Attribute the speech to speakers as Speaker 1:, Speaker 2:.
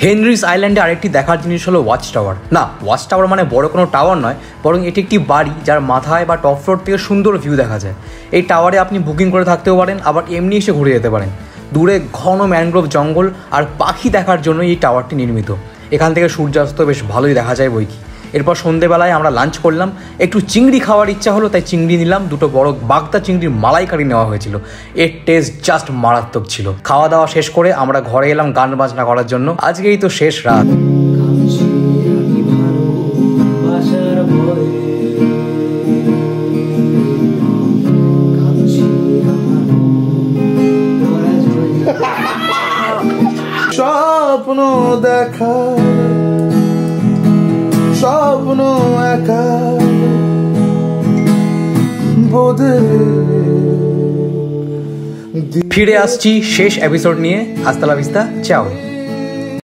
Speaker 1: Henry's আইল্যান্ডে আরেকটি দেখার জিনিস হলো ওয়াচ টাওয়ার। না, ওয়াচ টাওয়ার মানে বড় কোনো টাওয়ার নয়, বরং এটি একটি বাড়ি যার মাথায় বা টপ ফ্লোর থেকে সুন্দর ভিউ দেখা যায়। এই টাওয়ারে আপনি বুকিং করে থাকতেও পারেন, আবার এমনি এসে ঘুরে যেতে পারেন। দূরে ঘন ম্যানগ্রোভ জঙ্গল আর পাখি দেখার জন্য এই টাওয়ারটি নির্মিত। এখান থেকে সূর্যাস্ত বেশ ভালোই দেখা যায় বই কি। এরপর সন্ধেবেলায় আমরা লাঞ্চ করলাম, একটু চিংড়ি খাওয়ার ইচ্ছা হলো তাই চিংড়ি নিলাম। দুটো বড় বাগদা চিংড়ির মালাইকারি নেওয়া হয়েছিল। এর টেস্ট জাস্ট মারাত্মক ছিল। খাওয়া দাওয়া শেষ করে আমরা ঘরে এলাম গান বাজনা করার জন্য। আজকেই তো শেষ রাত।
Speaker 2: স্বপ্ন দেখা, স্বপ্ন একা
Speaker 1: ফিরে আসছি শেষ এপিসোড নিয়ে। আস্তা লা ভিস্তা, চাও।